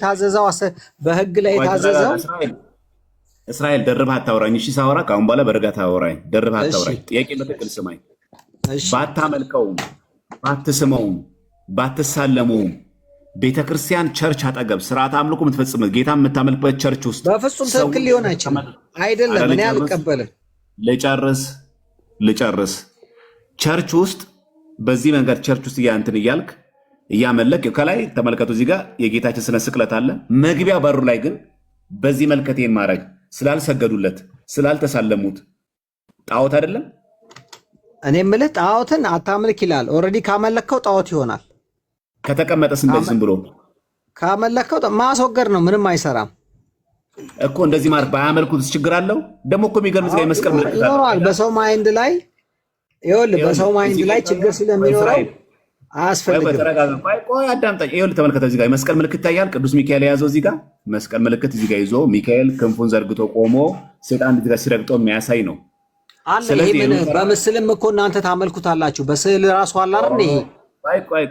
የታዘዘው በህግ ላይ የታዘዘው እስራኤል ደርበህ አታውራኝ። እሺ ሳወራ ከአሁን በኋላ በእርጋታ አውራኝ። ደርበህ አታውራኝ። ጥያቄ በትክክል ስማኝ። ባታመልከውም፣ ባትስመውም፣ ባትሳለመውም ቤተክርስቲያን ቸርች አጠገብ ስርዓት አምልኮ የምትፈጽምበት ጌታ የምታመልክበት ቸርች ውስጥ በፍጹም ትክክል ሊሆን አይችልም። አይደለም እኔ አልቀበልም። ልጨርስ። ቸርች ውስጥ በዚህ መንገድ ቸርች ውስጥ እንትን እያልክ እያመለክ ከላይ ተመልከቱ። እዚህ ጋር የጌታችን ስነ ስቅለት አለ። መግቢያ በሩ ላይ ግን በዚህ መልከቴን ማድረግ ስላልሰገዱለት ስላልተሳለሙት ጣዖት አይደለም። እኔ የምልህ ጣዖትን አታምልክ ይላል። ኦልሬዲ ካመለከው ጣዖት ይሆናል። ከተቀመጠስ እንደዚህ ዝም ብሎ ካመለከው ማስወገድ ነው። ምንም አይሰራም እኮ እንደዚህ ማለት ባያመልኩት ችግር አለው። ደግሞ እኮ የሚገርም እዚህ ጋር የመስቀል ምልክት ይኖረዋል። በሰው ማይንድ ላይ ይኸውልህ፣ በሰው ማይንድ ላይ ችግር ስለሚኖረው አያስፈልግም። ቆይ አዳምጠኝ። ይኸውልህ ተመልከተ፣ እዚህ ጋር የመስቀል ምልክት ይታያል። ቅዱስ ሚካኤል የያዘው እዚህ ጋር መስቀል ምልክት እዚህ ጋር ይዞ ሚካኤል ክንፉን ዘርግቶ ቆሞ ሰይጣን እዚህ ጋር ሲረግጠው የሚያሳይ ነው አለ። ይሄ ምን በምስልም እኮ እናንተ ታመልኩታላችሁ። በስዕል ራሱ አለ አይደል? ይሄ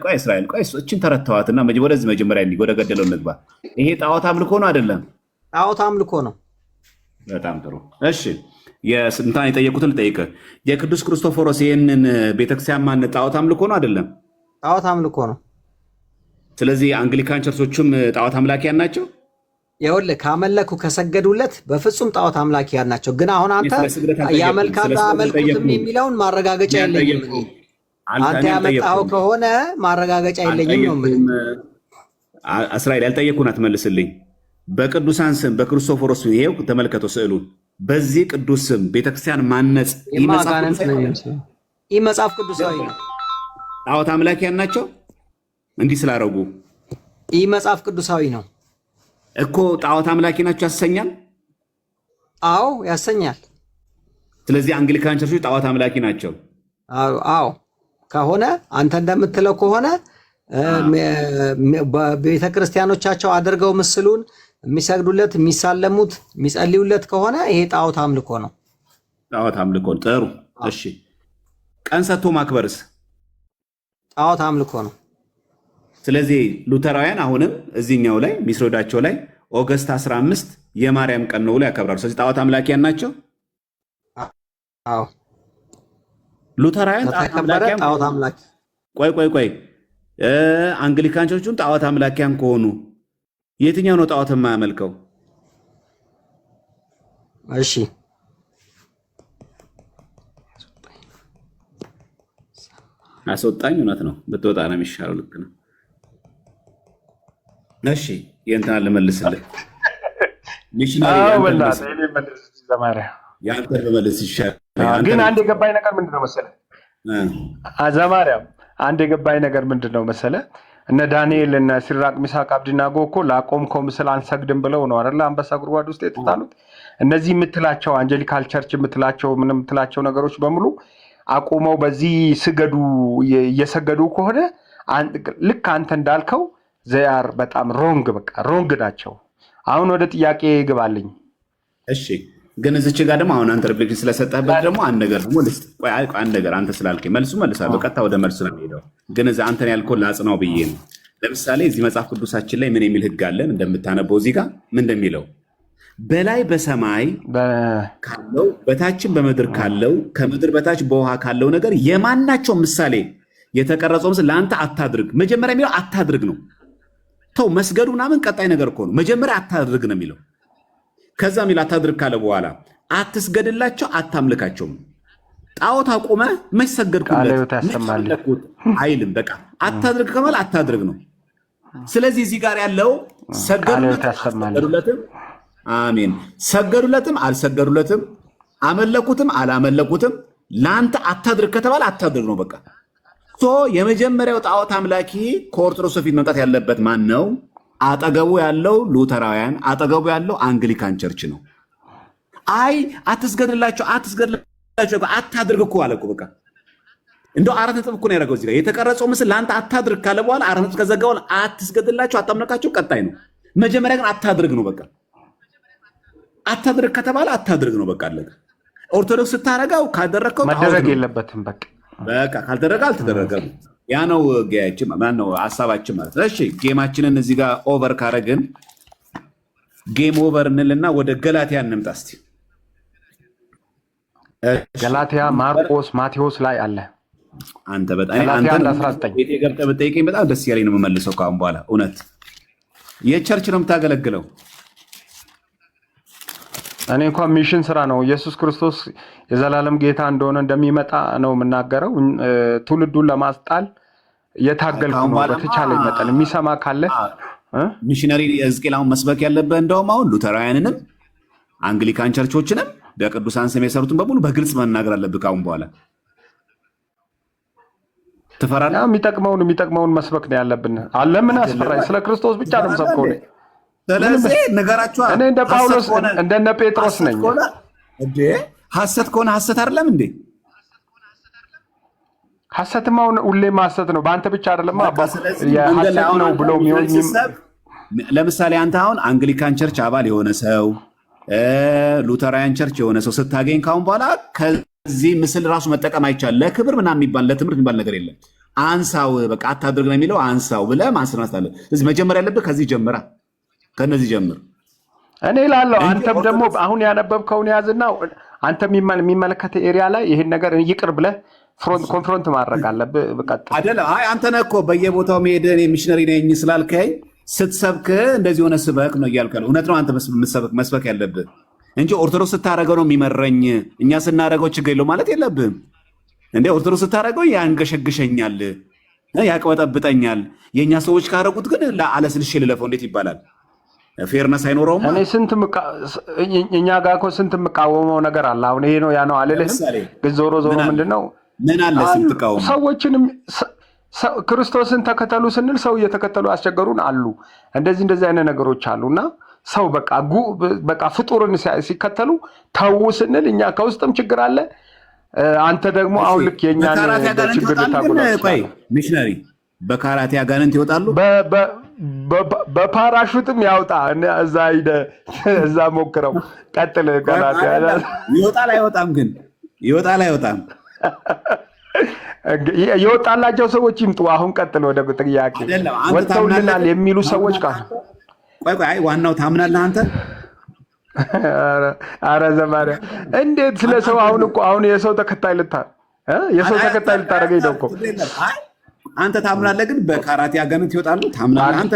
ቆይ እስራኤል ቆይ እቺን ተረተዋትና ወደዚህ መጀመሪያ ወደ ገደለው እንግባ። ይሄ ጣዖት አምልኮ ነው አይደለም? ጣዖት አምልኮ ነው። በጣም ጥሩ። እሺ የስንታን የጠየቁትን ልጠይቅህ። የቅዱስ ክርስቶፎሮስ ይህንን ቤተክርስቲያን ማነት ጣዖት አምልኮ ነው አይደለም? ጣዖት አምልኮ ነው። ስለዚህ አንግሊካን ቸርቾችም ጣዖት አምላኪያን ናቸው። ይኸውልህ ካመለኩ ከሰገዱለት በፍጹም ጣዖት አምላኪያን ናቸው። ግን አሁን አንተ ያመልካታ አመልኩትም የሚለውን ማረጋገጫ የለኝም። አንተ ያመጣው ከሆነ ማረጋገጫ የለኝም ነው የምልህ። እስራኤል ያልጠየኩህን አትመልስልኝ። በቅዱሳን ስም በክርስቶፎሮስ ይሄው ተመልከተው ስዕሉን። በዚህ ቅዱስ ስም ቤተክርስቲያን ማነጽ ይህ መጽሐፍ ቅዱሳዊ ነው። ጣዖት አምላኪያን ናቸው እንዲህ ስላረጉ። ይህ መጽሐፍ ቅዱሳዊ ነው እኮ። ጣዖት አምላኪ ናቸው ያሰኛል። አዎ ያሰኛል። ስለዚህ አንግሊካን ቸርቾች ጣዖት አምላኪ ናቸው። አዎ ከሆነ አንተ እንደምትለው ከሆነ በቤተክርስቲያኖቻቸው አድርገው ምስሉን የሚሰግዱለት የሚሳለሙት የሚጸልዩለት ከሆነ ይሄ ጣዖት አምልኮ ነው። ጣዖት አምልኮ ጥሩ። እሺ ቀን ሰጥቶ ማክበርስ ጣዖት አምልኮ ነው። ስለዚህ ሉተራውያን አሁንም እዚህኛው ላይ ሚስሮዳቸው ላይ ኦገስት 15 የማርያም ቀን ነው ብሎ ያከብራሉ። ስለዚህ ጣዖት አምላኪያን ናቸው። አዎ ሉተራውያን ጣዖት አምላኪ ቆይ አንግሊካኖቹን ጣዖት አምላኪያን ከሆኑ የትኛው ነው ጣዖት የማያመልከው? እሺ አስወጣኝ። እውነት ነው ብትወጣ ነው የሚሻለው። ልክ ነው። እሺ የእንትና ልመልስልህ። የአንተን በመልስ ይሻላል። ግን አንድ የገባኝ ነገር ምንድን ነው መሰለህ ዘማርያም፣ አንድ የገባኝ ነገር ምንድን ነው መሰለህ፣ እነ ዳንኤል እነ ሲራቅ ሚሳቅ አብድናጎ እኮ ላቆምከው ምስል አንሰግድም ብለው ነው አይደል አንበሳ ጉድጓድ ውስጥ የተጣሉት። እነዚህ የምትላቸው አንጀሊካል ቸርች የምትላቸው ምንም የምትላቸው ነገሮች በሙሉ አቁመው በዚህ ስገዱ እየሰገዱ ከሆነ ልክ አንተ እንዳልከው ዘያር በጣም ሮንግ፣ በቃ ሮንግ ናቸው። አሁን ወደ ጥያቄ ግባልኝ። እሺ ግን እዚች ጋር ደግሞ አሁን አንተ ሪፍሌክሽን ስለሰጠህበት ደግሞ አንድ ነገር ደግሞ ልስጥ። ቆይ አንድ ነገር አንተ ስላልከኝ መልሱ መልሳለሁ። ቀጥታ ወደ መልሱ ነው የሚሄደው። ግን እዛ አንተን ያልከውን ላጽናው ብዬ ነው። ለምሳሌ እዚህ መጽሐፍ ቅዱሳችን ላይ ምን የሚል ህግ አለን? እንደምታነበው እዚህ ጋር ምን እንደሚለው በላይ በሰማይ ካለው በታችን በምድር ካለው ከምድር በታች በውሃ ካለው ነገር የማናቸው ምሳሌ የተቀረጸው ምስል ለአንተ አታድርግ። መጀመሪያ የሚለው አታድርግ ነው። ተው መስገዱ ምናምን ቀጣይ ነገር እኮ ነው። መጀመሪያ አታድርግ ነው የሚለው። ከዛ የሚል አታድርግ ካለ በኋላ አትስገድላቸው፣ አታምልካቸውም። ጣዖት አቁመ መች ሰገድኩለት አይልም። በቃ አታድርግ ከማለ አታድርግ ነው። ስለዚህ እዚህ ጋር ያለው ሰገዱለትም፣ አሜን፣ ሰገዱለትም አልሰገዱለትም፣ አመለኩትም አላመለኩትም፣ ለአንተ አታድርግ ከተባለ አታድርግ ነው በቃ። የመጀመሪያው ጣዖት አምላኪ ከኦርቶዶክስ ፊት መምጣት ያለበት ማን ነው? አጠገቡ ያለው ሉተራውያን፣ አጠገቡ ያለው አንግሊካን ቸርች ነው። አይ አትስገድላቸው አታድርግ እኮ አለ እኮ በቃ። እንደው 4 ነጥብ እኮ ነው ያደረገው እዚህ ጋር። የተቀረጸው ምስል ለአንተ አታድርግ ካለ በኋላ 4 ነጥብ ከዘጋው አትስገድላቸው፣ አታምልካቸው ቀጣይ ነው። መጀመሪያ ግን አታድርግ ነው በቃ። አታድርግ ከተባለ አታድርግ ነው በቃ አለቀ። ኦርቶዶክስ ስታረጋው ካደረከው መደረግ የለበትም በቃ ካልተደረገ አልተደረገም። ያ ነው ማነው ሀሳባችን ማለት ነው። እሺ ጌማችንን እዚህ ጋር ኦቨር ካረግን ጌም ኦቨር እንልና ወደ ገላትያ እንምጣ እስቲ። ገላትያ፣ ማርቆስ፣ ማቴዎስ ላይ አለ። አንተ በጣም ቤቴ ገብተህ ብትጠይቀኝ በጣም ደስ ያለኝ ነው የምመልሰው ከአሁን በኋላ። እውነት የቸርች ነው የምታገለግለው? እኔ እንኳን ሚሽን ስራ ነው። ኢየሱስ ክርስቶስ የዘላለም ጌታ እንደሆነ እንደሚመጣ ነው የምናገረው። ትውልዱን ለማስጣል የታገልኩ ነው። በተቻለ መጠን የሚሰማ ካለ ሚሽነሪ ሕዝቅኤል አሁን መስበክ ያለብህ እንደውም አሁን ሉተራውያንንም አንግሊካን ቸርቾችንም በቅዱሳን ስም የሰሩትን በሙሉ በግልጽ መናገር አለብህ ከአሁን በኋላ። ትፈራለህ? የሚጠቅመውን መስበክ ነው ያለብን። ለምን አስፈራኝ? ስለ ክርስቶስ ብቻ ነው የምሰብከው። ስለዚህ ነገራችኋል። እኔ እንደ ጳውሎስ እንደነ ጴጥሮስ ነኝ። ሐሰት ከሆነ ሐሰት አይደለም እንዴ? ሐሰትማ ሁሌም ሐሰት ነው። በአንተ ብቻ አይደለም። ሐሰት ነው ብሎ ለምሳሌ አንተ አሁን አንግሊካን ቸርች አባል የሆነ ሰው ሉተራውያን ቸርች የሆነ ሰው ስታገኝ ካሁን በኋላ ከዚህ ምስል ራሱ መጠቀም አይቻልም። ለክብር ምናምን የሚባል ለትምህርት የሚባል ነገር የለም። አንሳው፣ በቃ አታድርግ ነው የሚለው። አንሳው ብለህ ማስራት አለ። ስለዚህ መጀመሪያ ያለብህ ከዚህ ጀምራ፣ ከነዚህ ጀምር። እኔ እላለሁ አንተም ደግሞ አሁን ያነበብከውን ያዝና አንተ የሚመለከተ ኤሪያ ላይ ይሄን ነገር ይቅር ብለህ ኮንፍሮንት ማድረግ አለብህ። አይደለም አይ አንተ ነህ እኮ በየቦታው መሄድ እኔ ሚሽነሪ ነኝ ስላልከኝ ስትሰብክ እንደዚህ ሆነ ስበክ ነው እያልከ ነው። እውነት ነው። አንተ መስበክ ያለብህ እንጂ ኦርቶዶክስ ስታደርገው ነው የሚመረኝ እኛ ስናደርገው ችግር የለው ማለት የለብህም እንዴ። ኦርቶዶክስ ስታደርገው ያንገሸግሸኛል፣ ያቅበጠብጠኛል። የእኛ ሰዎች ካደረጉት ግን ለአለስልሼ ልለፈው እንዴት ይባላል? ፌርነስ አይኖረውም። እኔ እኛ ጋር እኮ ስንት የምቃወመው ነገር አለ። አሁን ይሄ ነው ያ ነው አልልህም፣ ግን ዞሮ ምንድነው ምን አለ ስትቃወም ሰዎችንም ክርስቶስን ተከተሉ ስንል ሰው እየተከተሉ ያስቸገሩን አሉ። እንደዚህ አይነት ነገሮች አሉና ሰው በቃ ፍጡርን ሲከተሉ ተው ስንል እኛ ከውስጥም ችግር አለ። አንተ ደግሞ አሁን ልክ የኛን ችግር ልታጎላል። ሚሽነሪ በካራቴ አጋንንት ይወጣሉ፣ በፓራሹትም ያውጣ። እዛ ሞክረው ቀጥል። ካራቴ ይወጣል አይወጣም? ግን ይወጣል አይወጣም? የወጣላቸው ሰዎች ይምጡ። አሁን ቀጥል ወደ ጥያቄ። ወጥተውልናል የሚሉ ሰዎች ካሉ ቆይ ዋናው ታምናለህ አንተ? ኧረ ዘማሪያ እንዴት ስለ ሰው አሁን የሰው ተከታይ ልታደርገኝ ነው እኮ አንተ ታምናለህ። ግን በካራቴ አጋንንት ይወጣሉ ታምናለህ አንተ?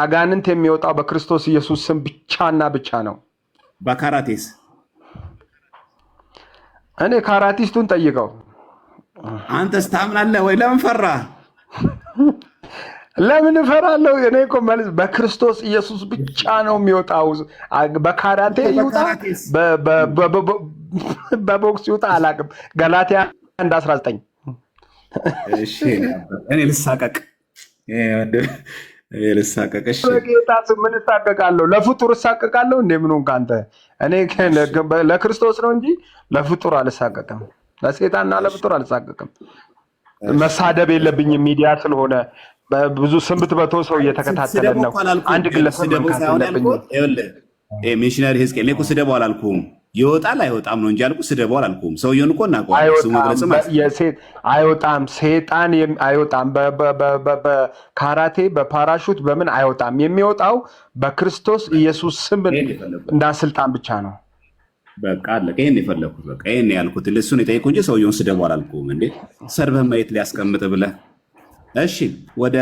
አጋንንት የሚወጣው በክርስቶስ ኢየሱስ ስም ብቻና ብቻ ነው። በካራቴስ? እኔ ካራቲስቱን ጠይቀው። አንተስ ታምናለህ ወይ? ለምን ፈራ? ለምን እፈራለሁ? እኔ እኮ መልስ በክርስቶስ ኢየሱስ ብቻ ነው የሚወጣው። በካራቴ ይውጣ በቦክስ ይውጣ አላውቅም። ገላትያ 1:19 እሺ እኔ ልሳቀቅ። እሺ በጌታ ስም ምን እሳቀቃለሁ? ለፍጡር እሳቀቃለሁ እንዴ? ምኑን ካንተ እኔ ለክርስቶስ ነው እንጂ ለፍጡር አልሳቀቅም። ለሴጣንና ለፍጡር አልሳቀቅም። መሳደብ የለብኝም ሚዲያ ስለሆነ ብዙ ስንብት በቶ ሰው እየተከታተለን ነው። አንድ ግለሰብ ሚሽነሪ ሕዝቅኤል እኔ እኮ ስደበው አላልኩም። ይወጣል አይወጣም ነው እንጂ አልኩህ። ስደበው አላልኩም። ሰውየውን እኮ እናውቀዋለን። አይወጣም፣ ሴጣን አይወጣም። በካራቴ በፓራሹት በምን አይወጣም። የሚወጣው በክርስቶስ ኢየሱስ ስም እና ስልጣን ብቻ ነው። በቃ አለቀ። ይሄን የፈለኩት በቃ ይሄን ያልኩት እሱን የጠየኩህ እንጂ ሰውየውን ስደበው አላልኩም። እንዴ ሰርበህ ማየት ሊያስቀምጥ ብለህ እሺ ወደ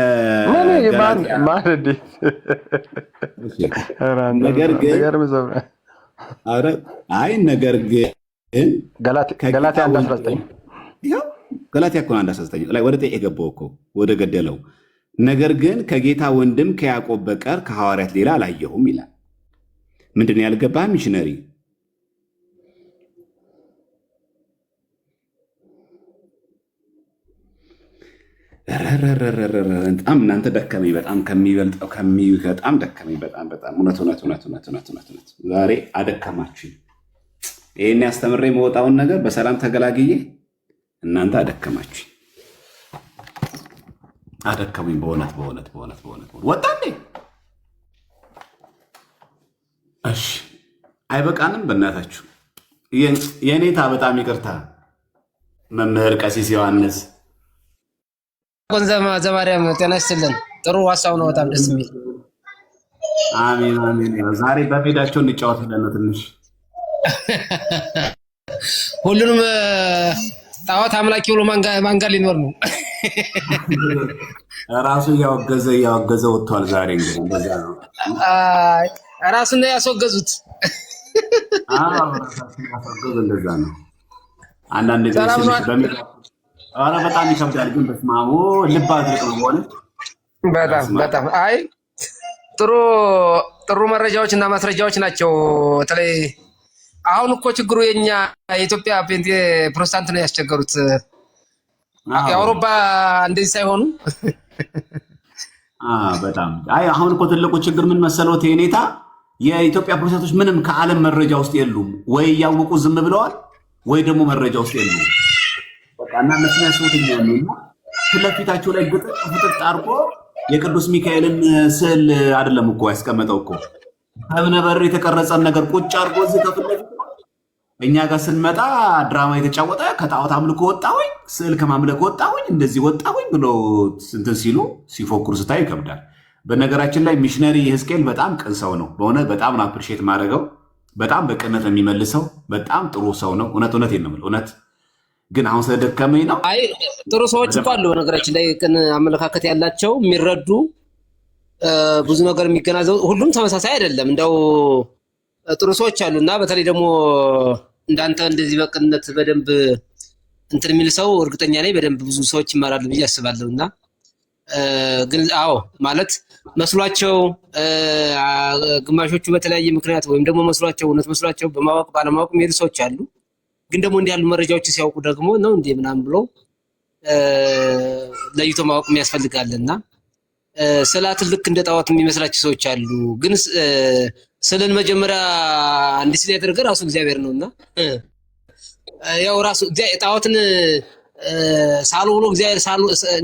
ነገር ግን ገላትያ 1:19 ገላትያ እኮ 1:19 ላይ ወደ ጠየቅ የገባው እኮ ወደ ገደለው። ነገር ግን ከጌታ ወንድም ከያዕቆብ በቀር ከሐዋርያት ሌላ አላየሁም ይላል። ምንድን ነው ያልገባህ ሚሽነሪ? በጣም እናንተ ደከመኝ። በጣም ከሚበልጠው በጣም ደከመኝ። በጣም እውነት ዛሬ አደከማችሁኝ። ይህን ያስተምሬ መወጣውን ነገር በሰላም ተገላግዬ እናንተ አደከማችሁኝ። አደከሙኝ። በእውነት ወጣ እንዴ? እሺ አይበቃንም? በእናታችሁ የኔታ በጣም ይቅርታ መምህር ቀሲስ ዮሐንስ ዘማሪያም ጤና ይስጥልን። ጥሩ ሀሳብ ነው፣ በጣም ደስ የሚል። አሜን አሜን። ዛሬ በሜዳቸው እንጫወታለን ትንሽ ሁሉንም ጣዖት አምላኪ ብሎ ማንጋ ሊኖር ነው። ራሱ እያወገዘ ወጥቷል። ዛሬ እንግዲህ እንደዛ ነው። ራሱን ያስወገዙት። እንደዛ ነው። አንዳንድ ጊዜ በጣም ይከብዳል፣ ግን በስመ አብ ልብ አድርቅ ነው ሆነ። በጣም አይ ጥሩ መረጃዎች እና ማስረጃዎች ናቸው። በተለይ አሁን እኮ ችግሩ የኛ የኢትዮጵያ ፔንቴ ፕሮቴስታንት ነው ያስቸገሩት። የአውሮፓ እንደዚህ ሳይሆኑ በጣም አይ አሁን እኮ ትልቁ ችግር ምን መሰለው ቴኔታ የኢትዮጵያ ፕሮቴስታንቶች ምንም ከዓለም መረጃ ውስጥ የሉም። ወይ ያወቁ ዝም ብለዋል፣ ወይ ደግሞ መረጃ ውስጥ የሉም። በቃ እና መስሚያ ሰውት የሚያሉና ስለፊታቸው ላይ ፍጥጥ አድርጎ የቅዱስ ሚካኤልን ስዕል አይደለም እኮ ያስቀመጠው እኮ በእብነ በረድ የተቀረጸን ነገር ቁጭ አድርጎ እዚህ ከፍለፊት እኛ ጋር ስንመጣ ድራማ የተጫወተ ከጣዖት አምልኮ ወጣሁኝ፣ ስዕል ከማምለክ ወጣሁኝ፣ እንደዚህ ወጣሁኝ ብሎ እንትን ሲሉ ሲፎክሩ ስታዩ ይከብዳል። በነገራችን ላይ ሚሽነሪ ሕዝቅኤል በጣም ቅን ሰው ነው። በእውነት በጣም ነው አፕሪሼት ማድረገው። በጣም በቅነት የሚመልሰው በጣም ጥሩ ሰው ነው። እውነት ነው የምልህ እውነት። ግን አሁን ስለደከመኝ ነው። አይ ጥሩ ሰዎች እኮ አሉ በነገራችን ላይ ቅን አመለካከት ያላቸው የሚረዱ ብዙ ነገር የሚገናዘቡ። ሁሉም ተመሳሳይ አይደለም፣ እንደው ጥሩ ሰዎች አሉ እና በተለይ ደግሞ እንዳንተ እንደዚህ በቅንነት በደንብ እንትን የሚል ሰው እርግጠኛ ላይ በደንብ ብዙ ሰዎች ይማራሉ ብዬ አስባለሁ። እና ግን አዎ ማለት መስሏቸው ግማሾቹ በተለያየ ምክንያት ወይም ደግሞ መስሏቸው እውነት መስሏቸው በማወቅ ባለማወቅ የሚሄዱ ሰዎች አሉ። ግን ደግሞ እንዲህ ያሉ መረጃዎችን ሲያውቁ ደግሞ ነው እንዴ ምናምን ብሎ ለይቶ ማወቅ ያስፈልጋልና ስዕላትን ልክ እንደ ጣዖት የሚመስላቸው ሰዎች አሉ። ግን ስዕልን መጀመሪያ እንዲስል ያደረገ ራሱ እግዚአብሔር ነውና ያው ራሱ ጣዖትን ሳሉ ብሎ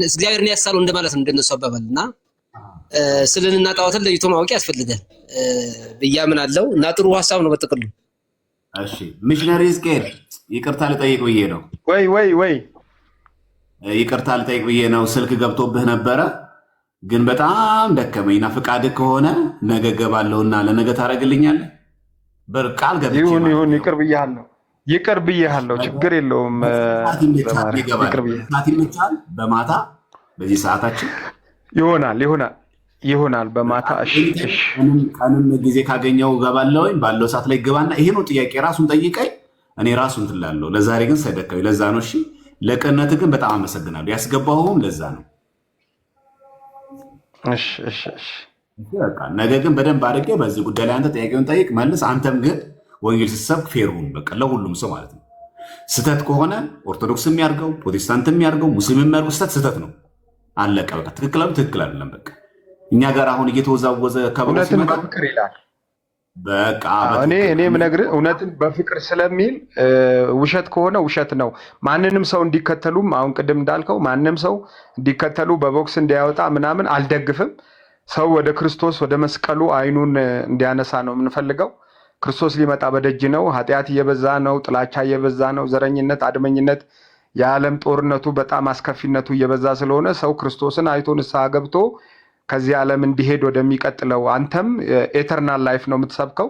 እግዚአብሔርን ያሳለው እንደማለት ነው እንደነሱ አባባልና ስዕልንና ጣዖትን ለይቶ ማወቅ ያስፈልጋል ብዬ አምናለሁ። እና ጥሩ ሀሳብ ነው በጥቅሉ። እሺ ሚሽነሪ ሕዝቅኤል ይቅርታ ልጠይቅ ብዬ ነው። ወይ ይቅርታ ልጠይቅ ብዬ ነው። ስልክ ገብቶብህ ነበረ ግን በጣም ደከመኝና ፍቃድህ ከሆነ ነገ ገባለሁና ለነገ ታደርግልኛለህ? በቃል ገብቼ ይሁን ይቅር ብዬሃለሁ። ችግር የለውም። ይመቻል። በማታ በዚህ ሰዓታችን ይሆናል በማታ። ቀንም ጊዜ ካገኘው ገባለሁኝ። ባለው ሰዓት ላይ ግባና ይሄ ነው ጥያቄ። ራሱን ጠይቀኝ፣ እኔ ራሱን ትላለሁ። ለዛሬ ግን ሳይደከመኝ ለዛ ነው። እሺ ለቅነት ግን በጣም አመሰግናለሁ። ያስገባሁም ለዛ ነው። እሺ ነገ ግን በደንብ አድርጌ በዚህ ጉዳይ ላይ አንተ ጥያቄውን ጠይቅ፣ መልስ። አንተም ግን ወንጌል ስትሰብክ ፌር ሁን፣ በቃ ለሁሉም ሰው ማለት ነው። ስህተት ከሆነ ኦርቶዶክስ የሚያርገው ፕሮቴስታንት የሚያርገው ሙስሊም የሚያርገው ስህተት ነው። አለቀ በቃ። ትክክል አይደለም በቃ። እኛ ጋር አሁን እየተወዛወዘ ከብሎ ሲመጣ በፍቅር ይላል። በቃ እኔ የምነግርህ እውነትን በፍቅር ስለሚል ውሸት ከሆነ ውሸት ነው። ማንንም ሰው እንዲከተሉም አሁን ቅድም እንዳልከው ማንም ሰው እንዲከተሉ በቦክስ እንዲያወጣ ምናምን አልደግፍም። ሰው ወደ ክርስቶስ ወደ መስቀሉ አይኑን እንዲያነሳ ነው የምንፈልገው። ክርስቶስ ሊመጣ በደጅ ነው። ኃጢአት እየበዛ ነው። ጥላቻ እየበዛ ነው። ዘረኝነት፣ አድመኝነት፣ የዓለም ጦርነቱ በጣም አስከፊነቱ እየበዛ ስለሆነ ሰው ክርስቶስን አይቶ ንስሐ ገብቶ ከዚህ ዓለም እንዲሄድ ወደሚቀጥለው አንተም ኤተርናል ላይፍ ነው የምትሰብከው።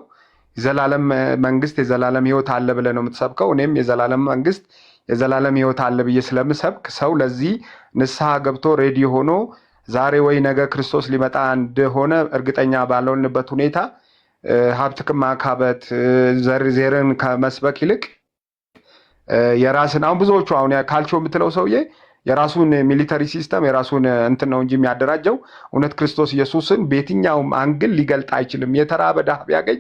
የዘላለም መንግስት የዘላለም ህይወት አለ ብለህ ነው የምትሰብከው። እኔም የዘላለም መንግስት የዘላለም ህይወት አለ ብዬ ስለምሰብክ ሰው ለዚህ ንስሐ ገብቶ ሬዲ ሆኖ ዛሬ ወይ ነገ ክርስቶስ ሊመጣ እንደሆነ እርግጠኛ ባልሆንበት ሁኔታ ሀብትክን ማካበት ዘርን ከመስበክ ይልቅ የራስን አሁን ብዙዎቹ አሁን ካልቾ የምትለው ሰውዬ የራሱን ሚሊተሪ ሲስተም የራሱን እንትን ነው እንጂ የሚያደራጀው እውነት ክርስቶስ ኢየሱስን በየትኛውም አንግል ሊገልጥ አይችልም። የተራበ ድሃ ቢያገኝ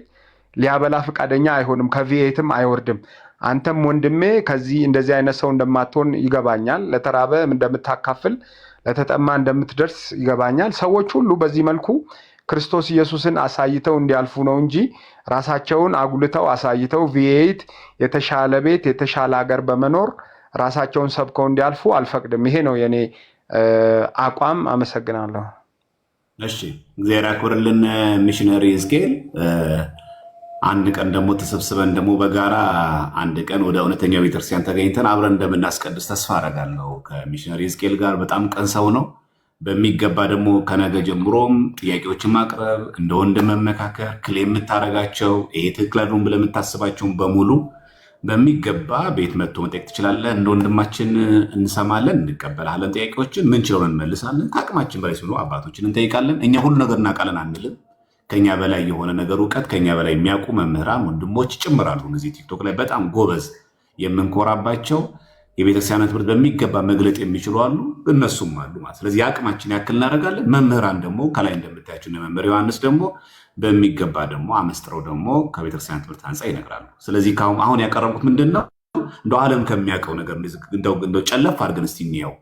ሊያበላ ፈቃደኛ አይሆንም፣ ከቪኤትም አይወርድም። አንተም ወንድሜ ከዚህ እንደዚህ አይነት ሰው እንደማትሆን ይገባኛል። ለተራበ እንደምታካፍል ለተጠማ እንደምትደርስ ይገባኛል። ሰዎች ሁሉ በዚህ መልኩ ክርስቶስ ኢየሱስን አሳይተው እንዲያልፉ ነው እንጂ ራሳቸውን አጉልተው አሳይተው ቪኤት የተሻለ ቤት የተሻለ ሀገር በመኖር ራሳቸውን ሰብከው እንዲያልፉ አልፈቅድም። ይሄ ነው የኔ አቋም። አመሰግናለሁ። እሺ እግዚአብሔር ያክብርልን። ሚሽነሪ ሕዝቅኤል አንድ ቀን ደግሞ ተሰብስበን ደግሞ በጋራ አንድ ቀን ወደ እውነተኛው ቤተክርስቲያን ተገኝተን አብረን እንደምናስቀድስ ተስፋ አደርጋለሁ። ከሚሽነሪ ሕዝቅኤል ጋር በጣም ቀን ሰው ነው። በሚገባ ደግሞ ከነገ ጀምሮም ጥያቄዎችን ማቅረብ፣ እንደ ወንድም መመካከር፣ ክሌም የምታደርጋቸው ይሄ ትክክል አይደለም ብለህ የምታስባቸውን በሙሉ በሚገባ ቤት መጥቶ መጠየቅ ትችላለህ። እንደ ወንድማችን እንሰማለን፣ እንቀበላለን። ጥያቄዎችን ምን ችለውን እንመልሳለን። ከአቅማችን በላይ ሲሆኑ አባቶችን እንጠይቃለን። እኛ ሁሉ ነገር እናውቃለን አንልም። ከኛ በላይ የሆነ ነገር እውቀት ከኛ በላይ የሚያውቁ መምህራን ወንድሞች ጭምራሉ። እነዚህ ቲክቶክ ላይ በጣም ጎበዝ የምንኮራባቸው የቤተክርስቲያን ትምህርት በሚገባ መግለጥ የሚችሉ አሉ፣ እነሱም አሉ ማለት። ስለዚህ የአቅማችን ያክል እናደርጋለን። መምህራን ደግሞ ከላይ እንደምታያቸው መምህር ዮሐንስ ደግሞ በሚገባ ደግሞ አመስጥረው ደግሞ ከቤተክርስቲያን ትምህርት አንጻር ይነግራሉ። ስለዚህ አሁን ያቀረቡት ምንድን ነው? እንደው ዓለም ከሚያውቀው ነገር እንደው ጨለፍ አድርገን እስቲ እንየው።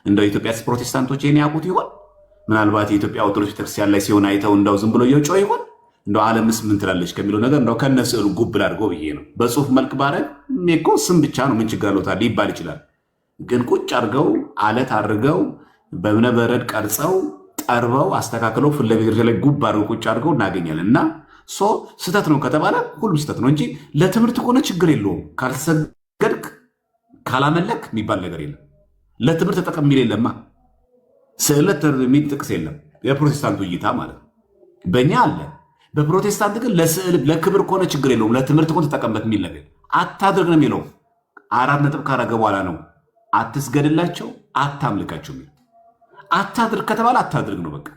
እንደው ኢትዮጵያ ፕሮቴስታንቶች ይሄን ያውቁት ይሆን? ምናልባት የኢትዮጵያ ኦርቶዶክስ ቤተክርስቲያን ላይ ሲሆን አይተው እንደው ዝም ብሎ እየጮህ ይሆን? እንደው ዓለምስ ምን ትላለች ከሚለው ነገር እንደው ከነ ስዕሉ ጉብል አድርገው ብዬ ነው። በጽሁፍ መልክ ባረግ እኮ ስም ብቻ ነው ምን ችግር አለው ታዲያ ሊባል ይችላል። ግን ቁጭ አድርገው አለት አድርገው በእብነ በረድ ቀርጸው ጠርበው አስተካክለው ፊት ለፊት ላይ ጉብ አድርገው ቁጭ አድርገው እናገኛለን። እና ስህተት ነው ከተባለ ሁሉም ስህተት ነው እንጂ ለትምህርት ከሆነ ችግር የለውም። ካልሰገድክ ካላመለክ የሚባል ነገር የለም። ለትምህርት ተጠቀም የሚል የለማ። ስዕለት የሚል ጥቅስ የለም። የፕሮቴስታንቱ እይታ ማለት ነው። በእኛ አለ። በፕሮቴስታንት ግን ለስዕል ለክብር ከሆነ ችግር የለውም። ለትምህርት ከሆነ ተጠቀምበት የሚል ነገር አታድርግ ነው የሚለው። 4 ነጥብ ካረገ በኋላ ነው አትስገድላቸው፣ አታምልካቸው የሚል። አታድርግ ከተባለ አታድርግ ነው በቃ።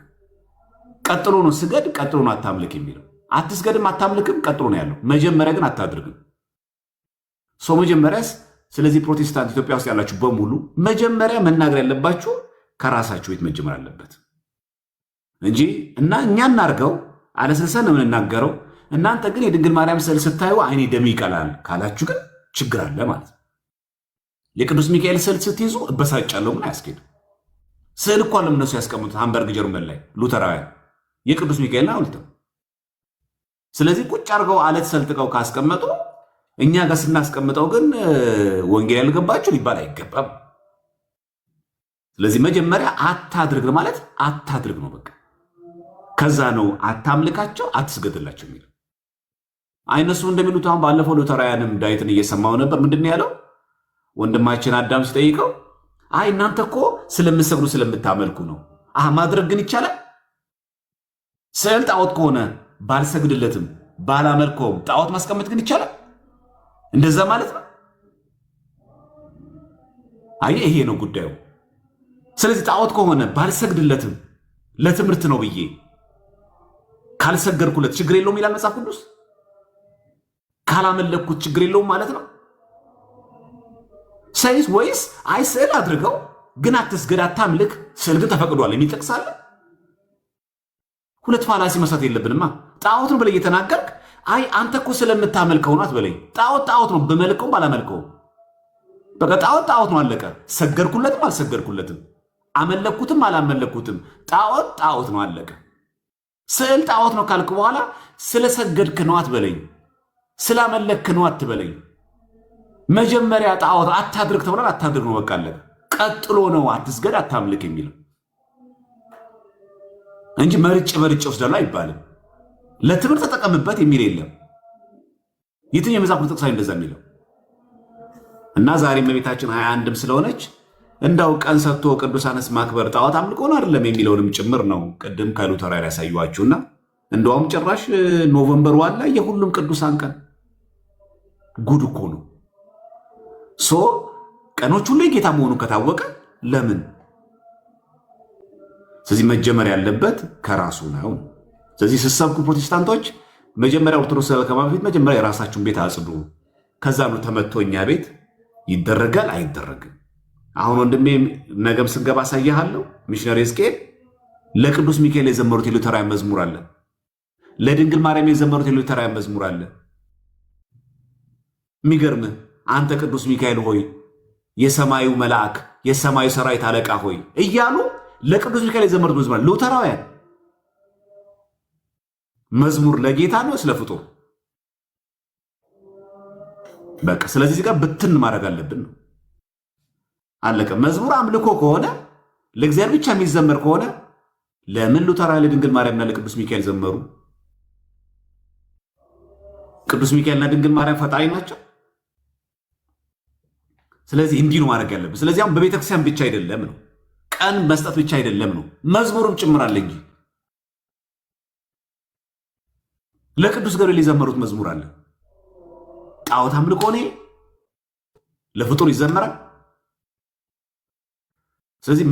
ቀጥሎ ነው ስገድ፣ ቀጥሎ ነው አታምልክ የሚለው። አትስገድም አታምልክም ቀጥሎ ነው ያለው። መጀመሪያ ግን አታድርግም። መጀመሪያስ ስለዚህ ፕሮቴስታንት ኢትዮጵያ ውስጥ ያላችሁ በሙሉ መጀመሪያ መናገር ያለባችሁ ከራሳችሁ ቤት መጀመር አለበት እንጂ እና እኛ እናርገው አለስልሰን ነው የምንናገረው። እናንተ ግን የድንግል ማርያም ስዕል ስታዩ አይኔ ደም ይቀላል ካላችሁ ግን ችግር አለ ማለት ነው። የቅዱስ ሚካኤል ስዕል ስትይዙ እበሳጫለሁ ግን አያስኬድም። ስዕል እኮ አለም እነሱ ያስቀምጡት ሃምበርግ ጀርመን ላይ ሉተራውያን የቅዱስ ሚካኤልን አውልተው። ስለዚህ ቁጭ አድርገው አለት ሰልጥቀው ካስቀመጡ እኛ ጋር ስናስቀምጠው ግን ወንጌል ያልገባችሁ ሊባል አይገባም። ስለዚህ መጀመሪያ አታድርግ ማለት አታድርግ ነው በቃ። ከዛ ነው አታምልካቸው፣ አትስገድላቸው የሚለው። አይነሱ እንደሚሉት አሁን ባለፈው ሉተራውያንም ዳዊትን እየሰማው ነበር። ምንድን ነው ያለው? ወንድማችን አዳም ሲጠይቀው አይ እናንተ እኮ ስለምትሰግዱ ስለምታመልኩ ነው። ማድረግ ግን ይቻላል። ስዕል ጣዖት ከሆነ ባልሰግድለትም ባላመልከውም ጣዖት ማስቀመጥ ግን ይቻላል። እንደዛ ማለት ነው። አይ ይሄ ነው ጉዳዩ። ስለዚህ ጣዖት ከሆነ ባልሰግድለትም ለትምህርት ነው ብዬ ካልሰገድኩለት ችግር የለውም ይላል መጽሐፍ ቅዱስ። ካላመለኩት ችግር የለውም ማለት ነው ሳይንስ ወይስ አይ ስዕል አድርገው ግን አትስገድ አታምልክ፣ ስዕል ግን ተፈቅዷል የሚል ጥቅስ አለ? ሁለት ፋላሲ መስራት የለብንማ። ጣዖት ነው ብለህ እየተናገርክ አይ አንተ እኮ ስለምታመልከው ነው አትበለኝ። ጣዖት ነው በመልከውም ባላመልከውም በቃ ጣዖት ነው አለቀ። ሰገድኩለትም አልሰገድኩለትም አመለኩትም አላመለኩትም ጣዖት ነው አለቀ። ስዕል ጣዖት ነው ካልክ በኋላ ስለሰገድክ ነው አትበለኝ፣ ስላመለክ ነው አትበለኝ። መጀመሪያ ጣዖት አታድርግ ተብሏል፣ አታድርግ ነው በቃ አለቀ። ቀጥሎ ነው አትስገድ አታምልክ የሚለው እንጂ መርጬ ወስዳለሁ አይባልም። ለትምህርት ተጠቀምበት የሚል የለም። የትኛው የመጽሐፍ ቅዱስ ጥቅስ እንደዛ የሚለው እና ዛሬ እመቤታችን 21ም ስለሆነች እንዳው ቀን ሰጥቶ ቅዱሳንስ ማክበር ጣዖት አምልኮ ነው አይደለም የሚለውንም ጭምር ነው ቅድም ከሉተራውያን ያሳዩዋችሁና እንደውም ጭራሽ ኖቨምበር 1 ላይ የሁሉም ቅዱሳን ቀን ጉድ እኮ ነው። ቀኖቹ ላይ ጌታ መሆኑ ከታወቀ ለምን? ስለዚህ መጀመሪያ ያለበት ከራሱ ነው። ስለዚህ ስትሰብኩ ፕሮቴስታንቶች መጀመሪያ ኦርቶዶክስ ከማለት መጀመሪያ የራሳችሁን ቤት አጽዱ። ከዛ ነው ተመቶ እኛ ቤት ይደረጋል አይደረግም። አሁን ወንድሜ ነገም ስንገባ አሳያለሁ። ሚሽነሪ ሕዝቅኤል ለቅዱስ ሚካኤል የዘመሩት የሉተራውያን መዝሙር አለ። ለድንግል ማርያም የዘመሩት የሉተራውያን መዝሙር አለ። የሚገርምህ አንተ ቅዱስ ሚካኤል ሆይ የሰማዩ መልአክ የሰማዩ ሰራዊት አለቃ ሆይ እያሉ ለቅዱስ ሚካኤል የዘመሩት መዝሙር ሉተራውያን። መዝሙር ለጌታ ነው ስለፍጡር በቃ። ስለዚህ እዚህ ጋር ብትን ማድረግ አለብን ነው አለቀ። መዝሙር አምልኮ ከሆነ ለእግዚአብሔር ብቻ የሚዘመር ከሆነ ለምን ሉተራውያን ለድንግል ማርያምና ለቅዱስ ሚካኤል ዘመሩ? ቅዱስ ሚካኤልና ድንግል ማርያም ፈጣሪ ናቸው። ስለዚህ እንዲህ ነው ማድረግ ያለብን። ስለዚህ አሁን በቤተክርስቲያን ብቻ አይደለም ነው፣ ቀን መስጠት ብቻ አይደለም ነው፣ መዝሙርም ጭምራለ እንጂ ለቅዱስ ገብርኤል የዘመሩት መዝሙር አለ። ጣዖት አምልኮ ነው፣ ለፍጡር ይዘመራል። ስለዚህ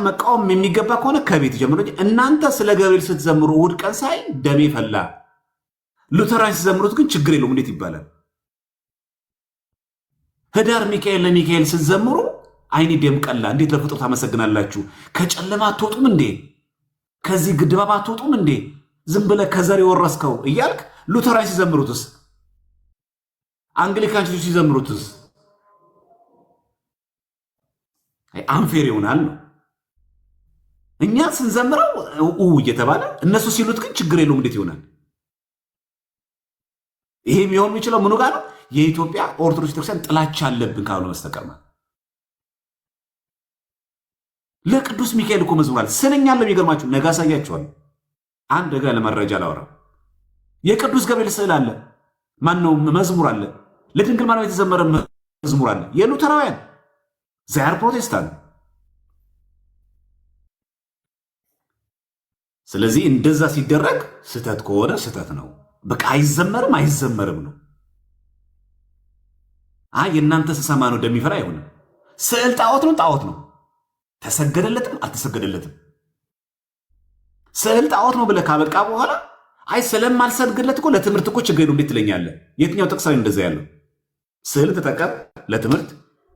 መቃወም የሚገባ ከሆነ ከቤት ጀምሮ እናንተ ስለ ገብርኤል ስትዘምሩ እሑድ ቀን ሳይ ደሜ ፈላ። ሉተራን ሲዘምሩት ግን ችግር የለውም እንዴት ይባላል? ህዳር ሚካኤል ለሚካኤል ስትዘምሩ አይኔ ደም ቀላ። እንዴት ለፍጡር ታመሰግናላችሁ? ከጨለማ አትወጡም እንዴ? ከዚህ ግድባብ አትወጡም እንዴ? ዝም ብለህ ከዘር የወረስከው እያልክ ሉተራን ሲዘምሩትስ፣ አንግሊካን ሲዘምሩትስ አንፌር ይሆናል ነው። እኛ ስንዘምረው እየተባለ እነሱ ሲሉት ግን ችግር የለውም እንዴት ይሆናል? ይሄ የሚሆን የሚችለው ምኑ ጋር ነው? የኢትዮጵያ ኦርቶዶክስ ቤተክርስቲያን ጥላቻ አለብን ካልሆነ በስተቀር ማለት። ለቅዱስ ሚካኤል እኮ መዝሙር አለ። ስለኛ ለሚገርማችሁ ነገ አሳያችኋለሁ። አንድ ጋር ለመረጃ ላወራ የቅዱስ ገብርኤል ስዕል አለ። ማነው መዝሙር አለ። ለድንግል ማርያም የተዘመረ መዝሙር አለ። የሉተራውያን ዛር ፕሮቴስታንት። ስለዚህ እንደዛ ሲደረግ ስህተት ከሆነ ስህተት ነው። በቃ አይዘመርም ነው። የእናንተ ስሰማ ነው እንደሚፈራ አይሆንም። ስዕል ጣዖት ነው። ተሰገደለትም አልተሰገደለትም ስዕል ጣዖት ነው ብለህ ካበቃ በኋላ ስለማልሰግድለት እኮ ለትምህርት እኮ ችግር ነው እንዴት ትለኛለህ? የትኛው ጥቅስ ላይ እንደዛ ያለው? ስዕል ተጠቀም ለትምህርት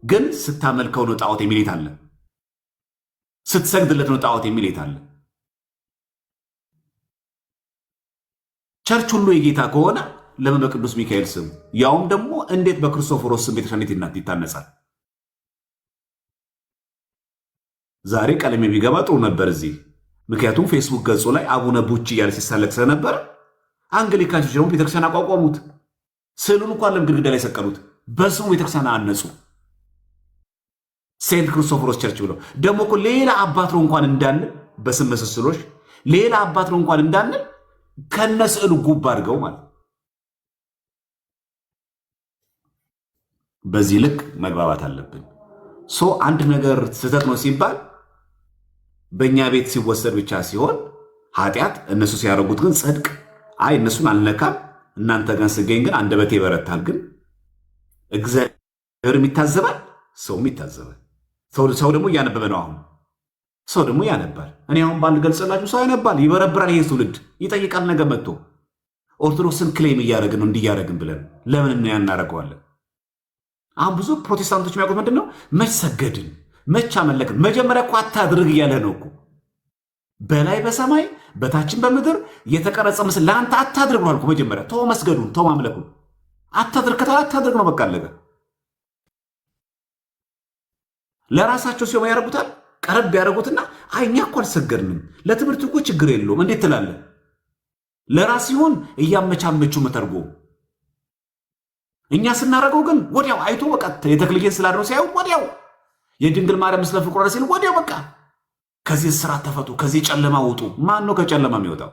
ግን ስታመልከው ነው ጣዖት የሚል የት አለ? ስትሰግድለት ነው ጣዖት የሚል የት አለ? ቸርች ሁሉ የጌታ ከሆነ ለምን በቅዱስ ሚካኤል ስም ያውም ደግሞ እንዴት በክርስቶፎሮስ ስም ቤተክርስቲያን ይታነጻል? ዛሬ ቀለም ቢገባ ጥሩ ነበር እዚህ። ምክንያቱም ፌስቡክ ገጹ ላይ አቡነ ቡቺ እያለ ሲሳለቅ ስለነበረ አንግሊካኖች ደግሞ ቤተክርስቲያን አቋቋሙት። ስዕሉን እንኳን ለም ግድግዳ ላይ ሰቀሉት። በስሙ ቤተክርስቲያን አነጹ። ሴንት ክርስቶፎሮስ ቸርች ብለው ደግሞ እኮ ሌላ አባት ነው እንኳን እንዳንል በስም ምስስሎች ሌላ አባት ነው እንኳን እንዳንል ከነ ስዕሉ ጉብ አድርገው ማለት። በዚህ ልክ መግባባት አለብን። አንድ ነገር ስህተት ነው ሲባል በእኛ ቤት ሲወሰድ ብቻ ሲሆን ኃጢአት፣ እነሱ ሲያደርጉት ግን ጽድቅ። እነሱን አልነካም እናንተ ጋር ስገኝ ግን አንደበቴ ይበረታል። ግን እግዚአብሔርም ይታዘባል፣ ሰውም ይታዘባል። ሰው ደግሞ እያነበበ ነው። አሁን ሰው ደግሞ ያነባል። እኔ አሁን ባልገልጽላችሁ ሰው ያነባል፣ ይበረብራል። ይሄ ትውልድ ይጠይቃል። ነገ መጥቶ ኦርቶዶክስን ክሌም እያደረግን ነው እንዲያደረግን ብለን ለምን እናደርገዋለን? አሁን ብዙ ፕሮቴስታንቶች የሚያውቁት ምንድን ነው? መች ሰገድን፣ መች አመለክን። መጀመሪያ እኮ አታድርግ እያለ ነው እኮ በላይ በሰማይ በታችን በምድር የተቀረጸ ምስል ለአንተ አታድርግ ብሏል እኮ። መጀመሪያ ተው መስገዱን፣ ተው ማምለኩን። አታድርግ ከተባለ አታድርግ ነው በቃ አለቀ። ለራሳቸው ሲሆን ያደርጉታል። ቀረብ ያደርጉትና እኛ እኮ አልሰገድንም፣ ለትምህርት እኮ ችግር የለውም እንዴት ትላለህ? ለራስ ሲሆን እያመቻመቹ መተርጎ። እኛ ስናደርገው ግን ወዲያው አይቶ በቃ የተክልዬን ስላድነው ሲያዩ ወዲያው የድንግል ማርያም ምስለ ፍቁር ሲል ወዲያው በቃ ከዚህ ስራት ተፈቱ፣ ከዚህ ጨለማ ውጡ። ማን ነው ከጨለማ የሚወጣው?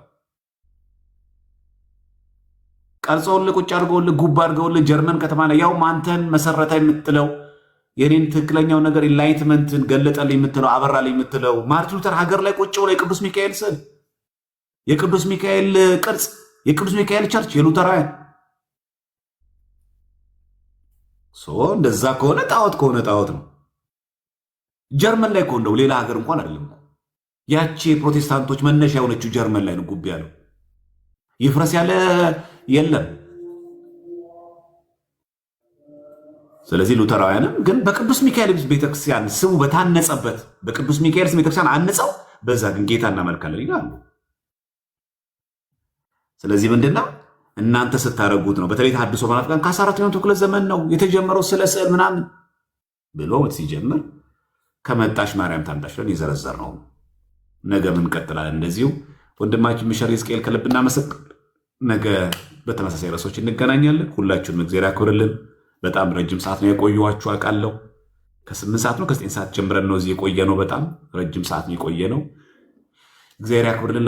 ቀርጸውልህ ቁጭ አድርገውልህ ጉባ አድርገውልህ ጀርመን ከተማ ላይ ያው አንተን መሰረታ የምትለው የኔን ትክክለኛው ነገር ኢንላይትመንትን ገለጠልኝ የምትለው አበራልኝ የምትለው ማርቲን ሉተር ሀገር ላይ ቁጭ ብሎ የቅዱስ ሚካኤል ስዕል፣ የቅዱስ ሚካኤል ቅርጽ፣ የቅዱስ ሚካኤል ቸርች የሉተራውያን እንደዛ ከሆነ ጣዖት ነው። ጀርመን ላይ እንደው ሌላ ሀገር እንኳን አይደለም። ያቺ የፕሮቴስታንቶች መነሻ የሆነችው ጀርመን ላይ ነው ጉብ ያለው። ይፍረስ ያለ የለም። ስለዚህ ሉተራውያንም ግን በቅዱስ ሚካኤል ቤተክርስቲያን ስሙ በታነጸበት በቅዱስ ሚካኤል ስም ቤተክርስቲያን አንጸው በዛ ግን ጌታ እናመልካለን ይላሉ። ስለዚህ ምንድነው እናንተ ስታረጉት ነው። በተለይ ተሐድሶ መናፍቃን ከ14ኛው ክፍለ ዘመን ነው የተጀመረው ስለ ስዕል ምናምን ብሎ ሲጀምር ከመጣሽ ማርያም ታምጣሽ ብለን የዘረዘር ነው። ነገ ምን እንቀጥላለን እንደዚሁ። ወንድማችን ሚሸር ሕዝቅኤል ከልብ እናመሰግን። ነገ በተመሳሳይ ርዕሶች እንገናኛለን። ሁላችሁንም እግዚአብሔር ያክብርልን። በጣም ረጅም ሰዓት ነው የቆየኋችሁ አውቃለሁ። ከ8 ሰዓት ነው ከ9 ሰዓት ጀምረን ነው እዚህ የቆየ ነው። በጣም ረጅም ሰዓት ነው የቆየ ነው። እግዚአብሔር ያክብርልን።